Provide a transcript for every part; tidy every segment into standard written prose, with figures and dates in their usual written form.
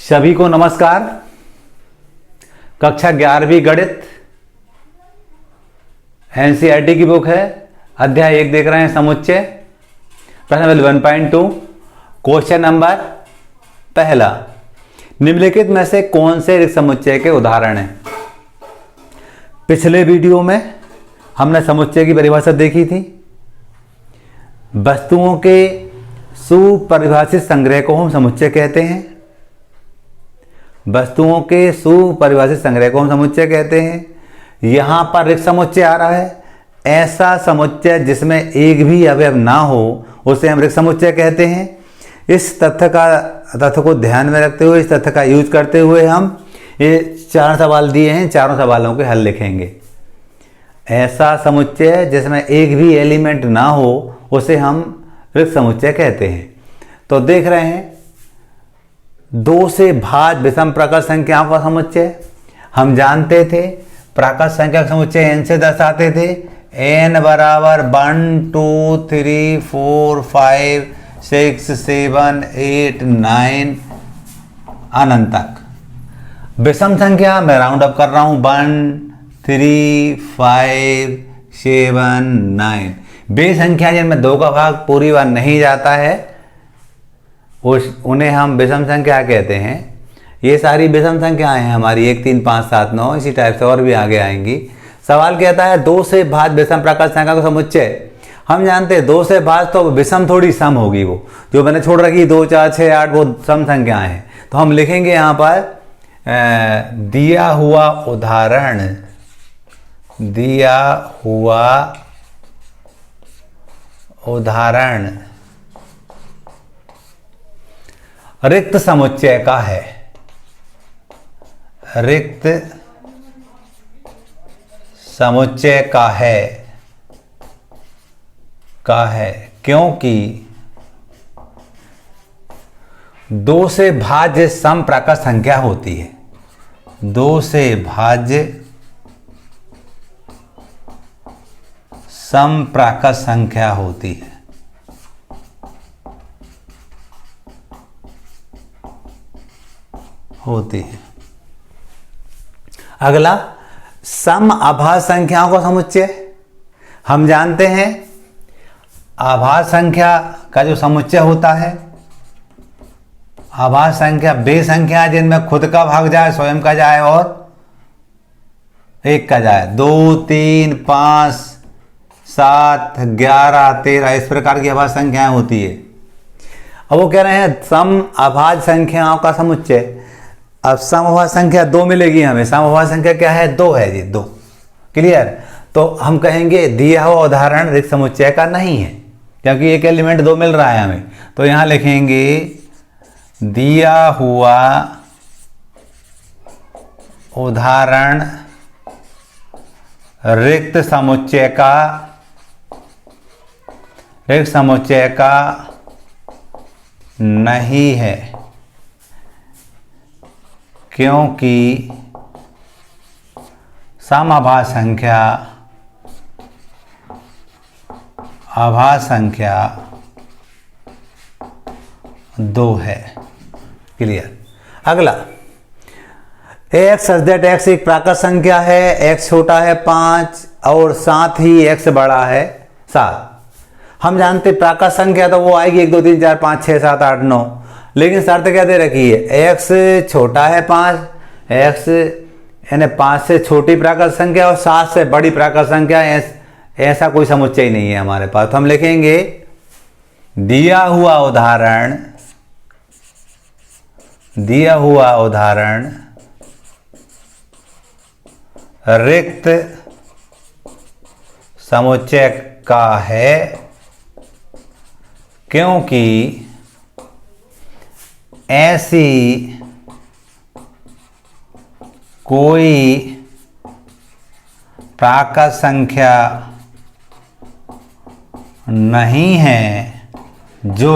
सभी को नमस्कार। कक्षा 11वीं गणित एनसीईआरटी की बुक है। अध्याय 1 देख रहे हैं, समुच्चय। प्रश्न नंबर 1.2 क्वेश्चन नंबर पहला, निम्नलिखित में से कौन से रिक्त समुच्चय के उदाहरण हैं। पिछले वीडियो में हमने समुच्चय की परिभाषा देखी थी। वस्तुओं के सुपरिभाषित संग्रह को हम समुच्चय कहते हैं। वस्तुओं के सुपरिभाषित संग्रह को हम समुच्चय कहते हैं। यहां पर रिक्त समुच्चय आ रहा है। ऐसा समुच्चय जिसमें एक भी अवयव ना हो उसे हम रिक्त समुच्चय कहते हैं। इस तथ्य को ध्यान में रखते हुए, इस तथ्य का यूज करते हुए हम ये 4 सवाल दिए हैं, चारों सवालों के हल लिखेंगे। ऐसा समुच्चय जिसमें एक भी एलिमेंट ना हो उसे हम रिक्त समुच्चय कहते हैं। तो देख रहे हैं 2 से भाज्य विषम प्राकृत संख्याओं का समुच्चय हम जानते थे। प्राकृत संख्या का समुच्चय n से दर्शाते थे। n बराबर 1 2 3 4 5 6 7 8 9 अनंत तक। विषम संख्या मैं राउंड अप कर रहा हूं, 1 3 5 7 9। बे संख्या जिनमें 2 का भाग पूरी बार नहीं जाता है उन्हें हम विषम संख्या कहते हैं। ये सारी विषम संख्याएं हैं हमारी, 1 3 5 7 9, इसी टाइप से और भी आगे आएंगी। सवाल कहता है 2 से भाज्य विषम प्राकृत संख्या का समुच्चय। हम जानते हैं 2 से भाज्य तो विषम थोड़ी सम होगी, वो जो मैंने छोड़ रखी 2 4 6 8 वो सम संख्याएं हैं। तो हम लिखेंगे यहाँ पर दिया हुआ उदाहरण रिक्त समुच्चय का है। रिक्त समुच्चय का है क्योंकि 2 से भाज्य सम प्राकृत संख्या होती है। 2 से भाज्य सम प्राकृत संख्या होती है। अगला, सम अभाज्य संख्याओं का समुच्चय। हम जानते हैं अभाज्य संख्या का जो समुच्चय होता है, अभाज्य संख्या वे संख्या जिनमें खुद का भाग जाए, स्वयं का जाए और एक का जाए। 2 3 5 7 11 13 इस प्रकार की अभाज्य संख्याएं होती है। अब वो कह रहे हैं सम अभाज्य संख्याओं का समुच्चय। अब सम अभाज्य संख्या 2 मिलेगी हमें। सम अभाज्य संख्या क्या है? 2 है जी, 2। क्लियर? तो हम कहेंगे दिया हुआ उदाहरण रिक्त समुच्चय का नहीं है, क्योंकि एक एलिमेंट 2 मिल रहा है हमें। तो यहां लिखेंगे दिया हुआ उदाहरण रिक्त समुच्चय का नहीं है, क्योंकि सम अभाज्य संख्या 2 है। क्लियर? अगला, x सच दैट x एक प्राकृत संख्या है। x छोटा है 5 और साथ ही x बड़ा है 7। हम जानते प्राकृत संख्या तो वो आएगी 1 2 3 4 5 6 7 8 9, लेकिन शर्त क्या दे रखी है? x छोटा है 5, x यानी 5 से छोटी प्राकृत संख्या और 7 से बड़ी प्राकृत संख्या। ऐसा कोई समुच्चय नहीं है हमारे पास। तो हम लिखेंगे दिया हुआ उदाहरण रिक्त समुच्चय का है, क्योंकि ऐसी कोई प्राकृत संख्या नहीं है जो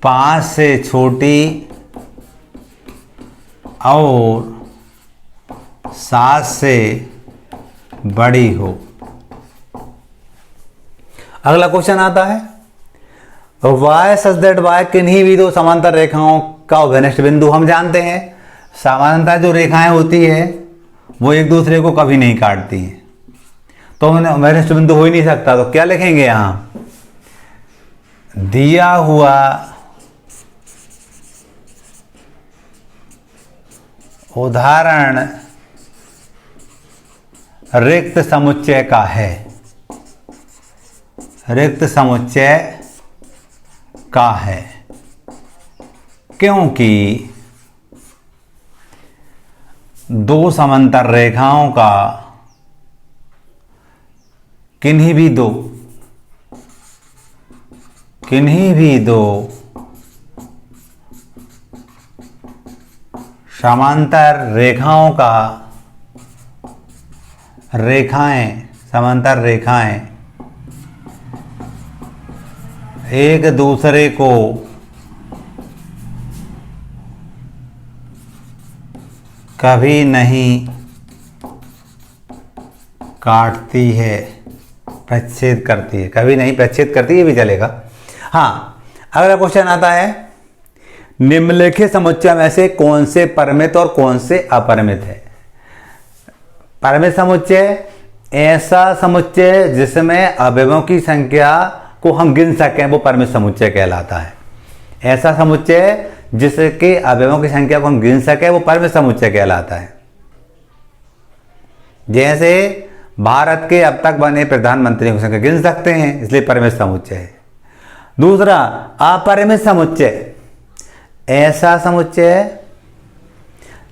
5 से छोटी और 7 से बड़ी हो। अगला क्वेश्चन आता है y सच दैट y किन्हीं भी 2 समांतर रेखाओं का उभयनिष्ठ बिंदु हम जानते हैं सामान्यतः जो रेखाएं होती है वो एक दूसरे को कभी नहीं काटती हैं, तो उभयनिष्ठ बिंदु हो ही नहीं सकता। तो क्या लिखेंगे यहाँ, दिया हुआ उदाहरण रिक्त समुच्चय का है, रिक्त समुच्चय का है, क्योंकि दो समांतर रेखाओं का किन्हीं भी दो समांतर समांतर रेखाएं एक दूसरे को कभी नहीं काटती है, प्रच्छेद करती है, कभी नहीं प्रच्छेद करती है भी चलेगा। हाँ, अगला क्वेश्चन आता है, निम्नलिखित समुच्चय में से कौन से परिमित और कौन से अपरिमित है। परिमित समुच्चय ऐसा समुच्चय जिसमें अवयवों की संख्या को हम गिन सकें, वो परिमित समुच्चय कहलाता है। ऐसा समुच्चय जिसके अवयवों की संख्या को हम गिन सकें वो परिमित समुच्चय कहलाता है। जैसे भारत के अब तक बने प्रधानमंत्रियों की संख्या गिन सकते हैं, इसलिए परिमित समुच्चय है। दूसरा अपरिमित समुच्चय, ऐसा समुच्चय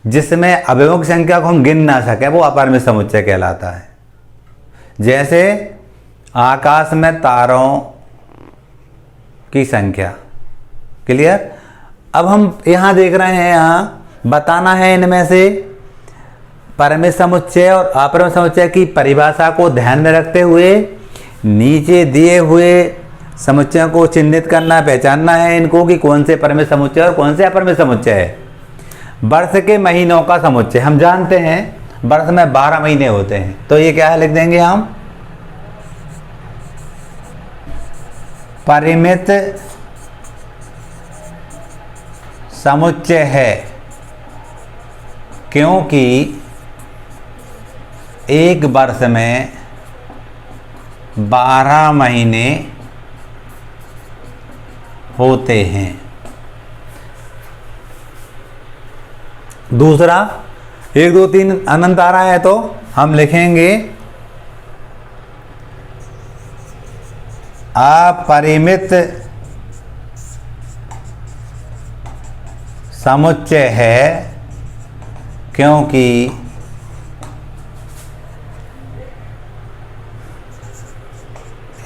जिसमें अवयवों की संख्या को हम गिन ना सके वो अपरिमित समुच्चय कहलाता है। जैसे आकाश में तारों की संख्या। क्लियर। अब हम यहाँ देख रहे हैं, यहाँ बताना है इनमें से परिमित समुच्चय और अपरिमित समुच्चय की परिभाषा को ध्यान में रखते हुए नीचे दिए हुए समुच्चयों को चिन्हित करना, पहचानना है इनको कि कौन से परिमित समुच्चय और कौन से अपरिमित समुच्चय है। वर्ष के महीनों का समुच्चय हम जानते हैं, वर्ष में 12 महीने होते हैं, तो ये क्या है, लिख देंगे हम परिमित समुच्चय है, क्योंकि एक वर्ष में 12 महीने होते हैं। दूसरा 1 2 3 अनंत आ रहा है तो हम लिखेंगे अपरिमित समुच्चय है, क्योंकि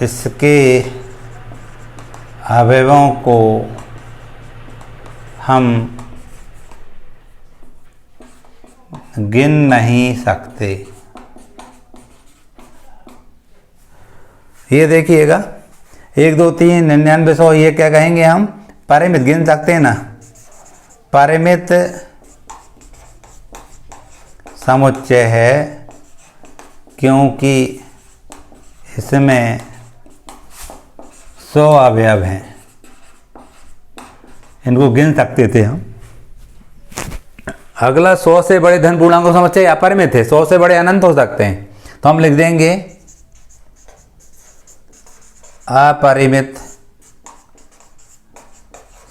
इसके अवयवों को हम गिन नहीं सकते। ये देखिएगा 1 2 3 99 100, ये क्या कहेंगे हम, परिमित गिन सकते हैं ना, परिमित समुच्चय है क्योंकि इसमें 100 अवयव हैं, इनको गिन सकते थे हम। अगला 100 से बड़े धन पूर्णांकों समुच्चय अपरिमित है, 100 से बड़े अनंत हो सकते हैं, तो हम लिख देंगे अपरिमित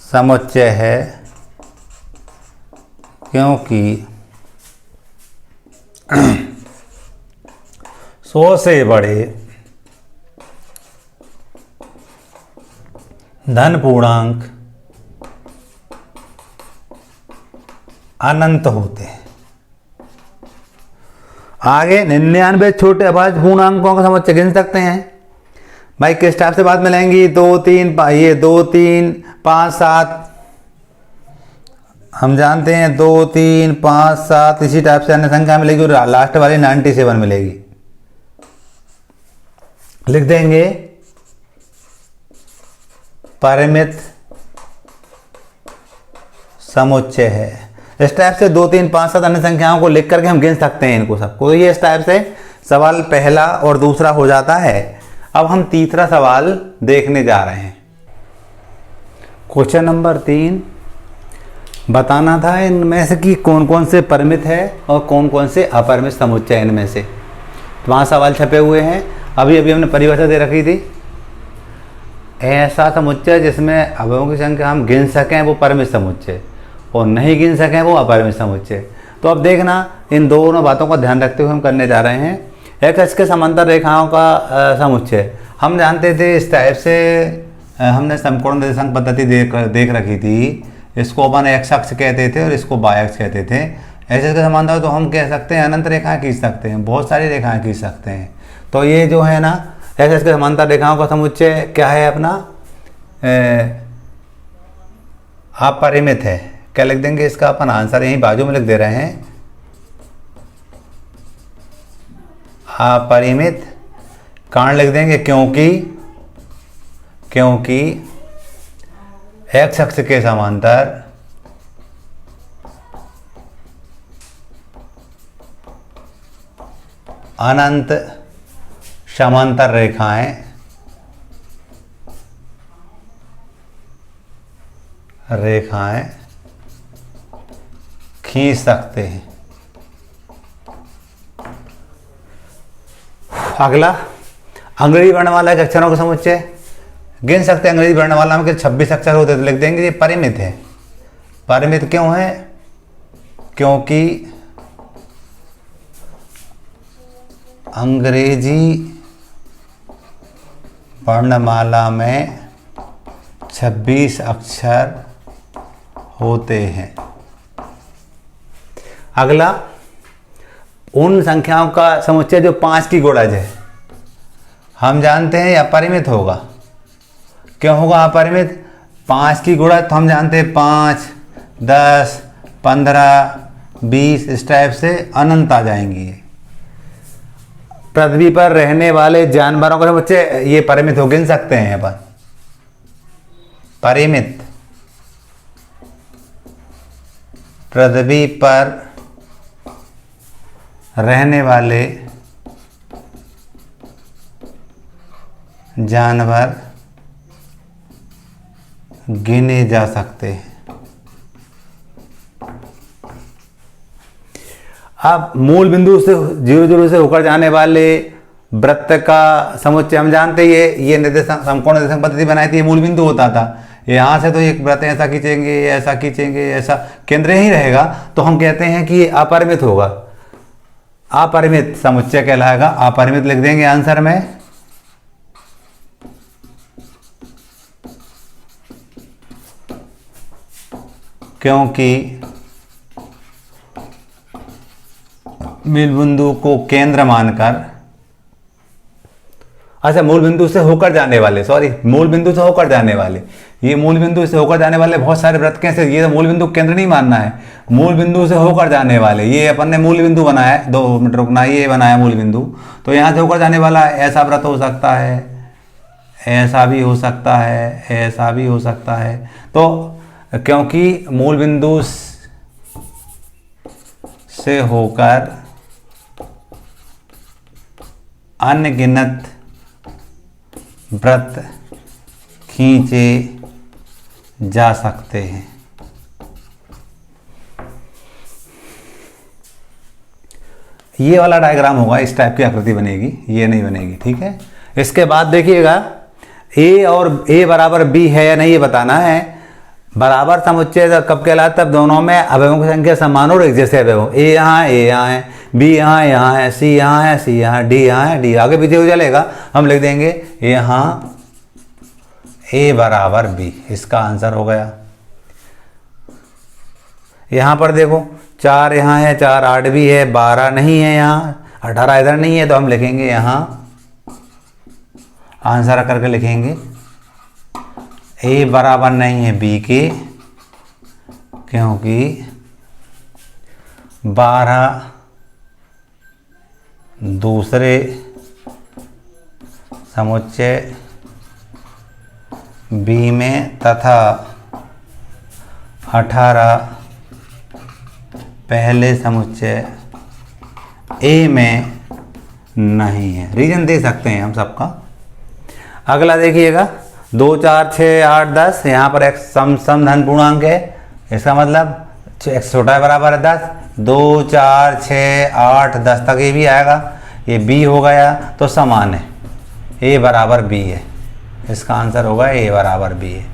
समुच्चय है, क्योंकि 100 से बड़े धन पूर्णांक अनंत होते हैं। आगे 99 छोटे अभाज्य पूर्णांकों का समुच्चय गिन सकते हैं। भाई किस टाइप से बात मिलेंगी, 2 3 ये 2 3 5 7 हम जानते हैं, 2 3 5 7 इसी टाइप से अन्य संख्या मिलेगी और लास्ट वाली 97 मिलेगी। लिख देंगे परिमित समुच्चय है। इस टाइप से 2 3 5 7 अन्य संख्याओं को लिख करके हम गिन सकते हैं इनको सबको। ये इस टाइप से सवाल पहला और दूसरा हो जाता है। अब हम तीसरा सवाल देखने जा रहे हैं। क्वेश्चन नंबर 3, बताना था इनमें से कि कौन कौन से परिमित है और कौन कौन से अपरिमित समुच्चय इनमें से। तो वहाँ सवाल छपे हुए हैं। अभी अभी हमने परिभाषा दे रखी थी, ऐसा समुच्चय जिसमें अवयवों की संख्या हम गिन सकें वो परिमित समुच्चय, और नहीं गिन सकें वो अपरिमित समुच्चय। तो अब देखना, इन दोनों बातों का ध्यान रखते हुए हम करने जा रहे हैं। एक्स अक्ष के समांतर रेखाओं का समुच्चय हम जानते थे इस टाइप से, हमने समकोण निर्देशांक पद्धति देख रखी थी। इसको अपन एक्स अक्ष कहते थे और इसको वाई अक्ष कहते थे। ऐसे के समांतर तो हम कह सकते हैं अनंत रेखाएं खींच सकते हैं, बहुत सारी रेखाएं खींच सकते हैं। तो ये जो है ना एक्स अक्ष के समांतर रेखाओं का समुच्चय क्या है अपना, अपरिमित है। क्या लिख देंगे इसका अपन आंसर, यहीं बाजू में लिख दे रहे हैं, अपरिमित। कारण लिख देंगे क्योंकि एक्स अक्ष के समांतर अनंत समांतर रेखाएं खींच सकते हैं। अगला, अंग्रेजी वर्णमाला के अक्षरों का समुच्चय गिन सकते हैं। अंग्रेजी वर्णमाला में 26 अक्षर होते तो लिख देंगे ये परिमित है। परिमित क्यों है, क्योंकि अंग्रेजी वर्णमाला में 26 अक्षर होते हैं। अगला, उन संख्याओं का समुच्चय जो 5 की गुणज है, हम जानते हैं अपरिमित होगा। क्यों होगा अपरिमित, 5 की गुणज तो हम जानते हैं 5, 10, 15, 20 इस टाइप से अनंत आ जाएंगी। पृथ्वी पर रहने वाले जानवरों का समुच्चय ये परिमित हो, गिन सकते हैं अपन। परिमित, पृथ्वी पर रहने वाले जानवर गिने जा सकते हैं। अब मूल बिंदु से 0 से होकर जाने वाले वृत्त का समुच्चय हम जानते हैं, ये निर्देशांक समकोण निर्देशांक पद्धति बनाई थी, ये मूल बिंदु होता था। यहाँ से तो एक वृत्त ऐसा खींचेंगे, ऐसा खींचेंगे, ऐसा केंद्र ही रहेगा, तो हम कहते हैं कि ये अपरिमित होगा। अपरिमित समुच्चय कहलाएगा। अपरिमित लिख देंगे आंसर में। क्योंकि मूल बिंदु को केंद्र मानकर, अच्छा मूल बिंदु से होकर जाने वाले, मूल बिंदु से होकर जाने वाले, ये मूल बिंदु से होकर जाने वाले बहुत सारे वृत्त कैसे, ये तो मूल बिंदु केंद्र नहीं मानना है, मूल बिंदु से होकर जाने वाले, ये अपन ने मूल बिंदु बनाया है, 2 मिनट रुकना, ये बनाया मूल बिंदु। तो यहाँ से होकर जाने वाला ऐसा वृत्त हो सकता है, ऐसा भी हो सकता है, ऐसा भी हो सकता है। तो क्योंकि मूल बिंदु से होकर अनगिनत वृत्त खींचे जा सकते हैं। ये वाला डायग्राम होगा, इस टाइप की आकृति बनेगी, ये नहीं बनेगी, ठीक है। इसके बाद देखिएगा ए और ए बराबर बी है या नहीं ये बताना है। बराबर समुच्चय कब कहलाता है, तब दोनों में अवयवों की संख्या समान और एक जैसे अवयव, ए यहाँ है, बी यहाँ है, सी यहाँ है, सी यहाँ, डी यहाँ है, डी आगे पीछे हो चलेगा। हम लिख देंगे यहाँ ए बराबर बी, इसका आंसर हो गया। यहाँ पर देखो 4 यहाँ है, 4 8 भी है, 12 नहीं है, यहाँ 18 इधर नहीं है, तो हम लिखेंगे यहाँ आंसर करके लिखेंगे ए बराबर नहीं है बी के, क्योंकि 12 दूसरे समुच्चय बी में तथा 18 पहले समुच्चय ए में नहीं है। रीजन दे सकते हैं हम सबका। अगला देखिएगा 2 4 6 8 10, यहाँ पर एक सम धन पूर्णांक है, इसका मतलब x छोटा है बराबर है 10, 2 4 6 8 10 तक ये भी आएगा, ये b हो गया, तो समान है, a बराबर b है। इसका आंसर होगा a बराबर b है।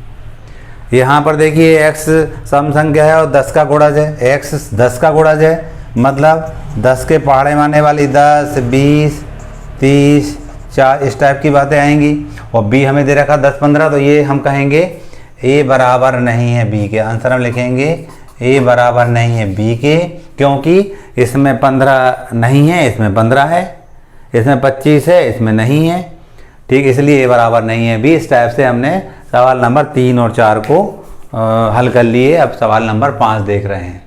यहाँ पर देखिए x सम संख्या है और 10 का गुणज है, x 10 का गुणज है, मतलब 10 के पहाड़े मारने वाली 10 20 30 4 इस टाइप की बातें आएंगी। और b हमें दे रखा 10 15, तो ये हम कहेंगे a बराबर नहीं है b के। आंसर हम लिखेंगे a बराबर नहीं है b के, क्योंकि इसमें 15 नहीं है, इसमें 15 है, इसमें 25 है, इसमें नहीं है। ठीक, इसलिए a बराबर नहीं है b। इस टाइप से हमने सवाल नंबर 3 और 4 को हल कर लिए। अब सवाल नंबर 5 देख रहे हैं।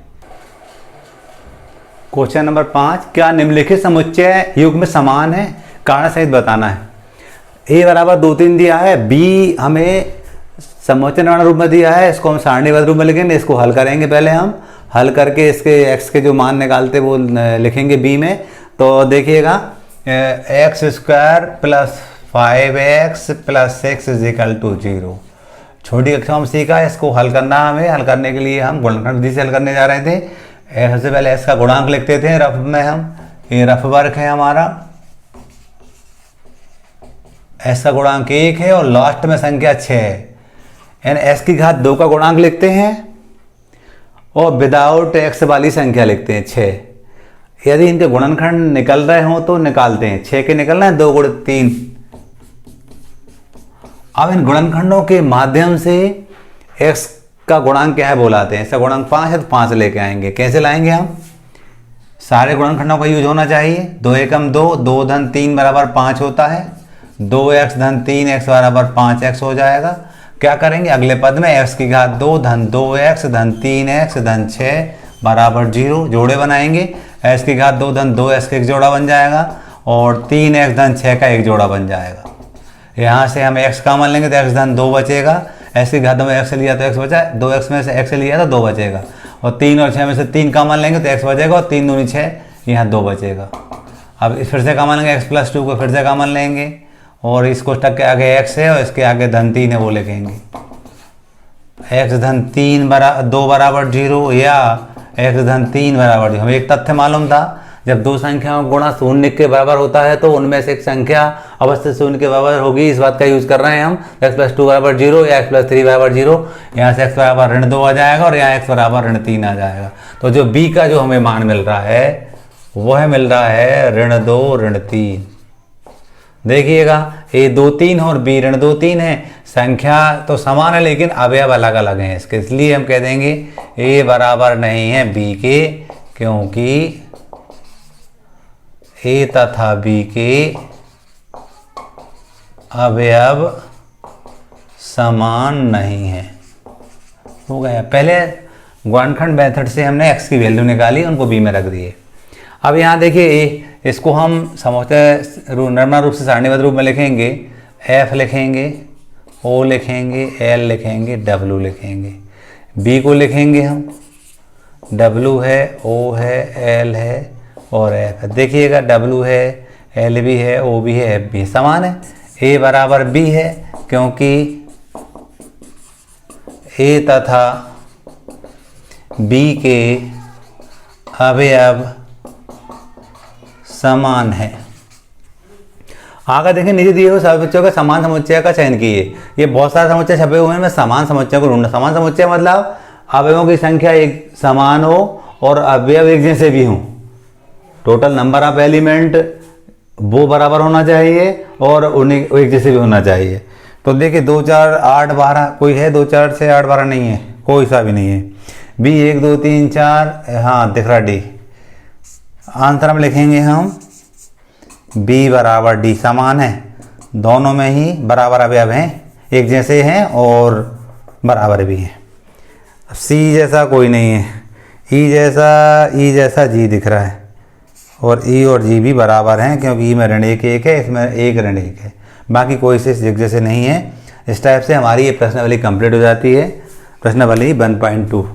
क्वेश्चन नंबर 5, क्या निम्नलिखित समुच्चय युग्म समान है? कारण सहित बताना है। a बराबर 2 3 दिया है, b हमें समुच्चय निर्माण रूप में दिया है, इसको हम सारणीबद्ध रूप में लिखेंगे। इसको हल करेंगे, पहले हम हल करके इसके x के जो मान निकालते वो लिखेंगे b में। तो देखिएगा x square plus 5x plus 6 is equal to 0। छोटी कक्षा में सीखा है, इसको हल करना हमें। हल करने के लिए हम गुणनखंड विधि से हल करने जा रहे थे। सबसे पहले x का गुणांक लिखते थे रफ में, हम ये रफ वर्ग है हमारा, x का गुणांक 1 है और लास्ट में संख्या 6 है, यानी x की घात 2 का गुणांक लिखते हैं और विदाउट x वाली संख्या लिखते हैं 6। यदि इनके गुणनखंड निकल रहे हों तो निकालते हैं, 6 के निकलना है 2 गुण 3। अब इन गुणनखंडों के माध्यम से x का गुणांक क्या है बोलाते हैं। इसका गुणांक 5 है तो 5 लेके आएंगे। कैसे लाएंगे हम? सारे गुणनखंडों का यूज होना चाहिए। 2 एकम 2, 2 धन 3 बराबर 5 होता है, 2x धन 3x बराबर 5x हो जाएगा। क्या करेंगे? अगले पद में x की घात 2 धन 2x धन 3x धन 6 बराबर 0 जोड़े बनाएंगे। x की घात 2 धन 2x का एक जोड़ा बन जाएगा और 3x धन 6 का एक जोड़ा बन जाएगा। यहाँ से हम x कॉमन लेंगे तो x धन 2 बचेगा। x की घात में x से लिया तो x बचा, 2x में से x से लिया तो 2 बचेगा और 3 और 6 में से 3 कॉमन लेंगे तो x बचेगा और 3 दूनी 6, यहाँ 2 बचेगा। अब फिर से कॉमन लेंगे, x प्लस 2 को फिर से कॉमन लेंगे और इस कोष्ठक के आगे x है और इसके आगे धन 3 है, वो लिखेंगे। x धन 3 2 बराबर 0 या x धन 3 बराबर 0। हमें एक तथ्य मालूम था, जब दो संख्याओं का गुणा शून्य के बराबर होता है तो उनमें से एक संख्या अवश्य शून्य के बराबर होगी। इस बात का यूज कर रहे हैं हम। x प्लस 2 बराबर 0 या x प्लस 3 बराबर 0, यहाँ से x बराबर ऋण 2 आ जाएगा और यहाँ x बराबर ऋण 3 आ जाएगा। तो जो b का जो हमें मान मिल रहा है वह मिल रहा है ऋण 2 ऋण 3। देखिएगा a 2 3 और b ऋण 2 3 है। संख्या तो समान है लेकिन अवयव अलग अलग हैं इसके, इसलिए हम कह देंगे a बराबर नहीं है b के, क्योंकि a तथा b के अवयव समान नहीं है। हो गया। पहले गुणनखंड मेथड से हमने x की वैल्यू निकाली, उनको b में रख दिए। अब यहाँ देखिए इसको हम समुच्चय निर्माण रूप से सारणीबद्ध रूप में लिखेंगे। f लिखेंगे, o लिखेंगे, l लिखेंगे, w लिखेंगे। b को लिखेंगे हम, w है, o है, l है और f है। देखिएगा w है, l भी है, o भी है, f भी है, समान है। a बराबर b है क्योंकि a तथा b के अवयव समान है। आगे देखें, नीचे दिए हुए समुच्चयों का समान समुच्चय का चयन कीजिए। ये बहुत सारे समुच्चय छपे हुए हैं, मैं समान समुच्चय को ढूंढना। समान समुच्चय मतलब अवयवों की संख्या एक समान हो और अवयव एक जैसे भी हों। टोटल नंबर ऑफ एलिमेंट वो बराबर होना चाहिए और उन्हें एक जैसे भी होना चाहिए। तो देखिए 2 4 8 12 कोई है, 2 4 6 8 12 नहीं है, कोई सा भी नहीं है। b 1 2 3 4, हाँ दिख रहा d। आंसर हम लिखेंगे हम b बराबर d, समान है, दोनों में ही बराबर अवयव हैं, एक जैसे हैं और बराबर भी हैं। c जैसा कोई नहीं है, e जैसा g दिख रहा है और e और g भी बराबर हैं क्योंकि e में ऋण 1 1 है, इसमें 1 ऋण 1 है, बाकी कोई से एक जैसे नहीं है। इस टाइप से हमारी ये प्रश्नावली कंप्लीट हो जाती है, प्रश्नावली 1.2।